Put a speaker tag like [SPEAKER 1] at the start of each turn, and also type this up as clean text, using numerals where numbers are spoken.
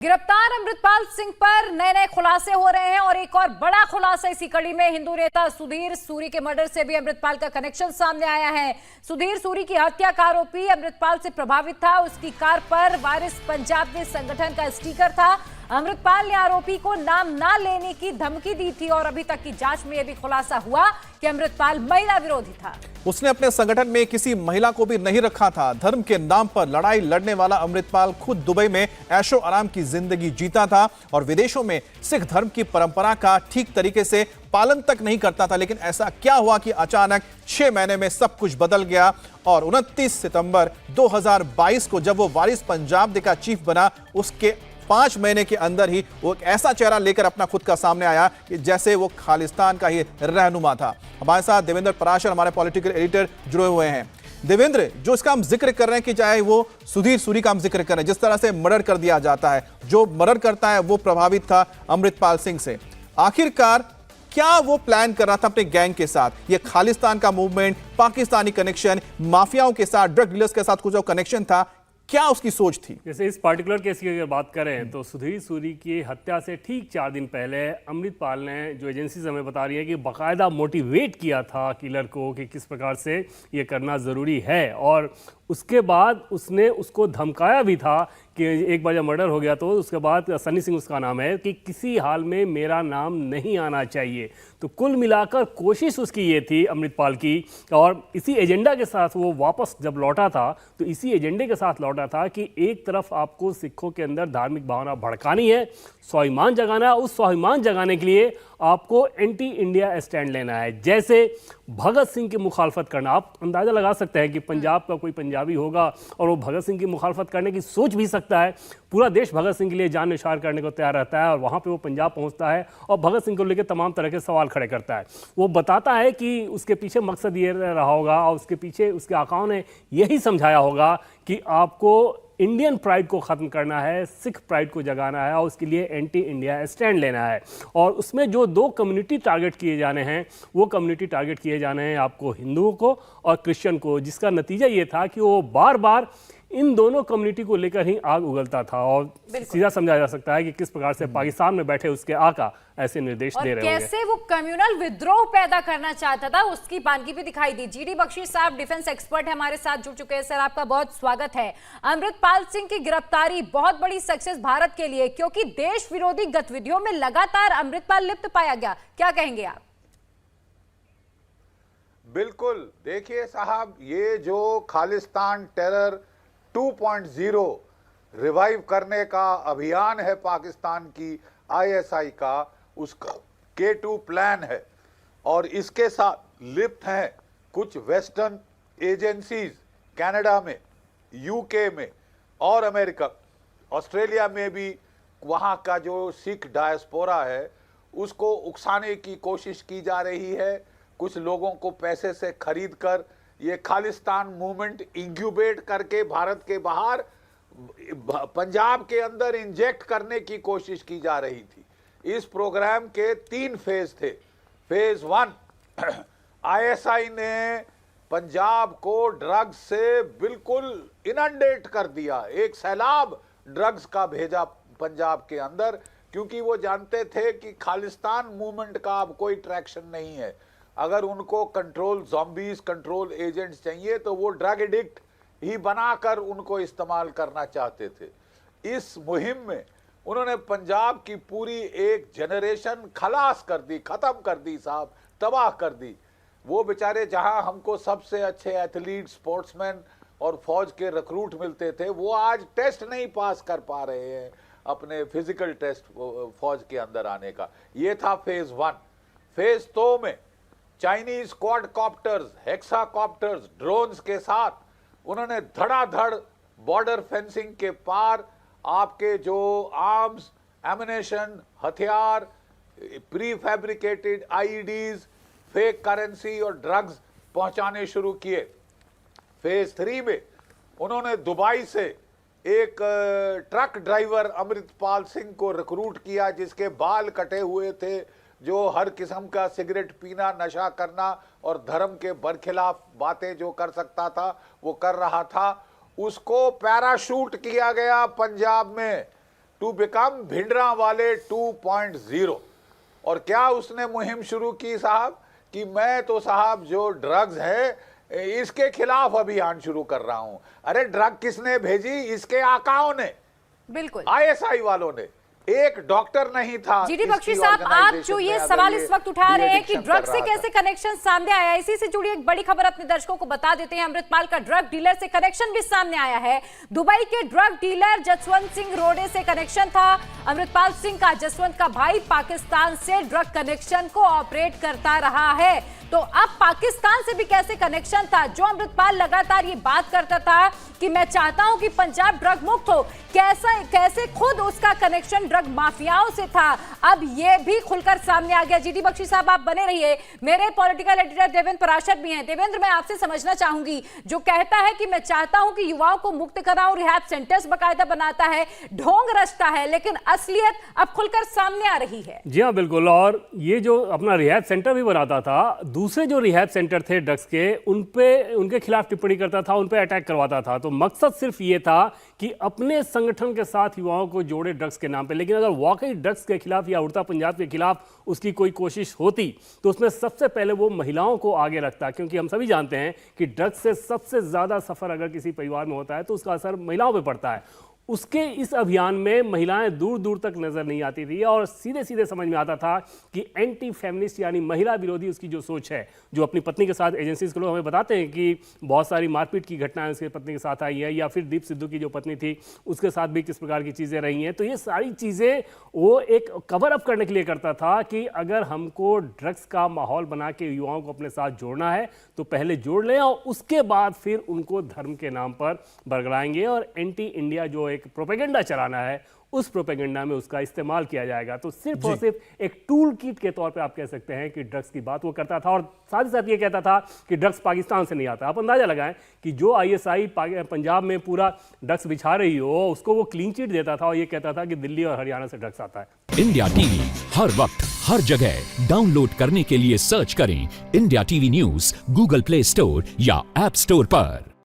[SPEAKER 1] गिरफ्तार अमृतपाल सिंह पर नए नए खुलासे हो रहे हैं और एक और बड़ा खुलासा इसी कड़ी में हिंदू नेता सुधीर सूरी के मर्डर से भी अमृतपाल का कनेक्शन सामने आया है। सुधीर सूरी की हत्या का आरोपी अमृतपाल से प्रभावित था। उसकी कार पर वारिस पंजाब के संगठन का स्टिकर था। अमृतपाल ने आरोपी को नाम ना लेने की धमकी दी थी और अभी तक की जांच में यह भी खुलासा हुआ कि अमृतपाल महिला विरोधी था।
[SPEAKER 2] उसने अपने संगठन में किसी महिला को भी नहीं रखा था। धर्म के नाम पर लड़ाई लड़ने वाला अमृतपाल खुद दुबई में ऐशो आराम की जिंदगी जीता था और विदेशों में सिख धर्म की परंपरा का ठीक तरीके से पालन तक नहीं करता था। लेकिन ऐसा क्या हुआ कि अचानक 6 महीने में सब कुछ बदल गया और 29 सितंबर 2022 को जब वो वारिस पंजाब का चीफ बना, उसके 5 महीने के अंदर ही वो एक ऐसा चेहरा लेकर अपना खुद का सामने आया कि जैसे वो खालिस्तान का ही रहनुमा था। हमारे साथ देवेंद्र पराशर, हमारे पॉलिटिकल एडिटर, जुड़े हुए हैं। देवेंद्र, जो इसका हम जिक्र कर रहे हैं कि चाहे वो सुधीर सूरी का हम जिक्र कर रहे हैं, जिस तरह से मर्डर कर दिया जाता है, जो मर्डर करता है वो प्रभावित था अमृतपाल सिंह से। आखिरकार क्या वो प्लान कर रहा था अपने गैंग के साथ? ये खालिस्तान का मूवमेंट, पाकिस्तानी कनेक्शन, माफियाओं के साथ, ड्रग डीलर्स के साथ कुछ जो कनेक्शन था, क्या उसकी सोच थी?
[SPEAKER 3] जैसे इस पार्टिकुलर केस की अगर बात करें तो सुधीर सूरी की हत्या से ठीक 4 दिन पहले अमृतपाल ने, जो एजेंसी हमें बता रही है, कि बाकायदा मोटिवेट किया था किलर को कि किस प्रकार से ये करना ज़रूरी है। और उसके बाद उसने उसको धमकाया भी था कि एक बार जब मर्डर हो गया तो उसके बाद सनी सिंह उसका नाम है, कि किसी हाल में मेरा नाम नहीं आना चाहिए। तो कुल मिलाकर कोशिश उसकी ये थी अमृतपाल की, और इसी एजेंडा के साथ वो वापस जब लौटा था तो इसी एजेंडे के साथ लौटा था कि एक तरफ आपको सिखों के अंदर धार्मिक भावना भड़कानी है, स्वाभिमान जगाना है। उस स्वाभिमान जगाने के लिए आपको एंटी इंडिया स्टैंड लेना है। जैसे भगत सिंह की मुखालफत करना, आप अंदाज़ा लगा सकते हैं कि पंजाब का कोई पंजाबी होगा और वो भगत सिंह की मुखालफत करने की सोच भी सकता है। पूरा देश भगत सिंह के लिए जान निसार करने को तैयार रहता है और वहाँ पे वो पंजाब पहुँचता है और भगत सिंह को लेकर तमाम तरह के सवाल खड़े करता है। वो बताता है कि उसके पीछे मकसद ये रहा होगा और उसके पीछे उसके आकाओं ने यही समझाया होगा कि आपको इंडियन प्राइड को ख़त्म करना है, सिख प्राइड को जगाना है और उसके लिए एंटी इंडिया स्टैंड लेना है। और उसमें जो 2 कम्युनिटी टारगेट किए जाने हैं, वो कम्युनिटी टारगेट किए जाने हैं आपको हिंदुओं को और क्रिश्चियन को, जिसका नतीजा ये था कि वो बार बार इन दोनों कम्युनिटी को लेकर ही आग उगलता था। और सीधा समझा जा सकता है कि किस प्रकार से पाकिस्तान में बैठे उसके आका ऐसे निर्देश दे रहे होंगे।
[SPEAKER 1] कैसे वो कम्युनल विद्रोह पैदा करना चाहता था, उसकी बानगी भी दिखाई दी। जीडी बख्शी साहब डिफेंस एक्सपर्ट है, हमारे साथ जुड़ चुके हैं। सर, आपका बहुत स्वागत है। अमृतपाल सिंह की गिरफ्तारी बहुत बड़ी सक्सेस भारत के लिए, क्योंकि देश विरोधी गतिविधियों में लगातार अमृतपाल लिप्त पाया गया। क्या कहेंगे आप?
[SPEAKER 4] बिल्कुल, देखिए साहब, ये जो खालिस्तान टेरर 2.0 रिवाइव करने का अभियान है पाकिस्तान की आईएसआई का, उसका K2 प्लान है और इसके साथ लिप्त हैं कुछ वेस्टर्न एजेंसीज, कनाडा में, यूके में और अमेरिका, ऑस्ट्रेलिया में भी। वहाँ का जो सिख डायस्पोरा है उसको उकसाने की कोशिश की जा रही है। कुछ लोगों को पैसे से खरीद कर ये खालिस्तान मूवमेंट इंक्यूबेट करके भारत के बाहर पंजाब के अंदर इंजेक्ट करने की कोशिश की जा रही थी। इस प्रोग्राम के 3 फेज थे। फेज 1, आईएसआई ने पंजाब को ड्रग्स से बिल्कुल इनंडेट कर दिया, एक सैलाब ड्रग्स का भेजा पंजाब के अंदर, क्योंकि वो जानते थे कि खालिस्तान मूवमेंट का अब कोई ट्रैक्शन नहीं है। अगर उनको कंट्रोल ज़ॉम्बीज, कंट्रोल एजेंट्स चाहिए तो वो ड्रग एडिक्ट ही बनाकर उनको इस्तेमाल करना चाहते थे। इस मुहिम में उन्होंने पंजाब की पूरी एक जनरेशन खलास कर दी, ख़त्म कर दी साहब, तबाह कर दी। वो बेचारे जहां हमको सबसे अच्छे एथलीट, स्पोर्ट्समैन और फौज के रिक्रूट मिलते थे, वो आज टेस्ट नहीं पास कर पा रहे हैं, अपने फिजिकल टेस्ट फौज के अंदर आने का। ये था फेज 1। फेज 2 में चाइनीज क्वाड कॉप्टर्स, हेक्साकॉप्टर्स, ड्रोन्स के साथ उन्होंने धड़ाधड़ बॉर्डर फेंसिंग के पार आपके जो आर्म्स, एमिनेशन, हथियार, प्री फैब्रिकेटेड आईईडीज, फेक करेंसी और ड्रग्स पहुंचाने शुरू किए। फेज 3 में उन्होंने दुबई से एक ट्रक ड्राइवर अमृतपाल सिंह को रिक्रूट किया, जिसके बाल कटे हुए थे, जो हर किस्म का सिगरेट पीना, नशा करना और धर्म के बरखिलाफ बातें जो कर सकता था वो कर रहा था। उसको पैराशूट किया गया पंजाब में। To become Bhindranwale 2.0। और क्या उसने मुहिम शुरू की साहब कि मैं तो साहब जो ड्रग्स है इसके खिलाफ अभियान शुरू कर रहा हूं। अरे ड्रग किसने भेजी? इसके आकाओं ने,
[SPEAKER 1] बिल्कुल
[SPEAKER 4] आईएसआई वालों ने। एक डॉक्टर नहीं था।
[SPEAKER 1] जीडी बख्शी साहब, आप जो ये सवाल इस वक्त उठा रहे हैं कि ड्रग से कैसे कनेक्शन सामने आया, इसी से जुड़ी एक बड़ी खबर अपने दर्शकों को बता देते हैं। अमृतपाल का ड्रग डीलर से कनेक्शन भी सामने आया है। दुबई के ड्रग डीलर जसवंत सिंह रोडे से कनेक्शन था। अमृतपाल सिंह का, जसवंत का भाई पाकिस्तान से ड्रग कनेक्शन को ऑपरेट करता रहा है। तो अब पाकिस्तान से भी कैसे कनेक्शन था? जो अमृतपाल लगातार ये बात करता था कि मैं चाहता हूं कि पंजाब ड्रग मुक्त हो, कैसे खुद उसका कनेक्शन ड्रग माफियाओं से था, अब ये भी खुलकर सामने आ गया। जीडी बख्शी साहब, आप बने रहिए। मेरे पॉलिटिकल एडिटर देवेंद्र पराशर भी हैं। देवेंद्र, मैं आपसे समझना चाहूंगी, जो कहता है कि मैं चाहता हूं कि युवाओं को मुक्त कराऊं, रिहैब सेंटर्स बकायदा बनाता है, ढोंग रचता है, लेकिन असलियत अब खुलकर सामने आ रही है।
[SPEAKER 3] जी हाँ, बिल्कुल। और ये जो अपना रिहैब सेंटर भी बनाता था, दूसरे जो रिहैब सेंटर थे ड्रग्स के, उनके खिलाफ टिप्पणी करता था, उन पे अटैक करवाता था। तो मकसद सिर्फ ये था कि अपने संगठन के साथ युवाओं को जोड़े ड्रग्स के नाम पे। लेकिन अगर वाकई ड्रग्स के खिलाफ या उड़ता पंजाब के खिलाफ उसकी कोई कोशिश होती तो उसमें सबसे पहले वो महिलाओं को आगे रखता, क्योंकि हम सभी जानते हैं कि ड्रग्स से सबसे ज्यादा सफर अगर किसी परिवार में होता है तो उसका असर महिलाओं पे पड़ता है। उसके इस अभियान में महिलाएं दूर दूर तक नजर नहीं आती थी और सीधे सीधे समझ में आता था कि एंटी फेमिनिस्ट यानी महिला विरोधी उसकी जो सोच है, जो अपनी पत्नी के साथ एजेंसीज के लोग हमें बताते हैं कि बहुत सारी मारपीट की घटनाएं उसकी पत्नी के साथ आई है, या फिर दीप सिद्धू की जो पत्नी थी उसके साथ भी किस प्रकार की चीजें रही हैं। तो ये सारी चीजें वो एक कवर अप करने के लिए करता था कि अगर हमको ड्रग्स का माहौल बना के युवाओं को अपने साथ जोड़ना है तो पहले जोड़ लें और उसके बाद फिर उनको धर्म के नाम पर बरगलाएंगे और एंटी इंडिया जो एक प्रोपेगेंडा चलाना है उस प्रोपेगेंडा में उसका इस्तेमाल किया जाएगा। तो सिर्फ और सिर्फ एक टूल किट के तौर पे आप कह सकते हैं कि ड्रग्स की बात वो करता था और साथ ही साथ ये कहता था कि ड्रग्स पाकिस्तान से नहीं आता। आप अंदाजा लगाएं कि जो आईएसआई पंजाब में पूरा ड्रग्स बिछा रही हो उसको वो क्लीन चिट देता था और ये कहता था कि दिल्ली और हरियाणा से ड्रग्स आता है।
[SPEAKER 5] इंडिया टीवी हर वक्त हर जगह डाउनलोड करने के लिए सर्च करें India TV news Google play store या ऐप स्टोर पर।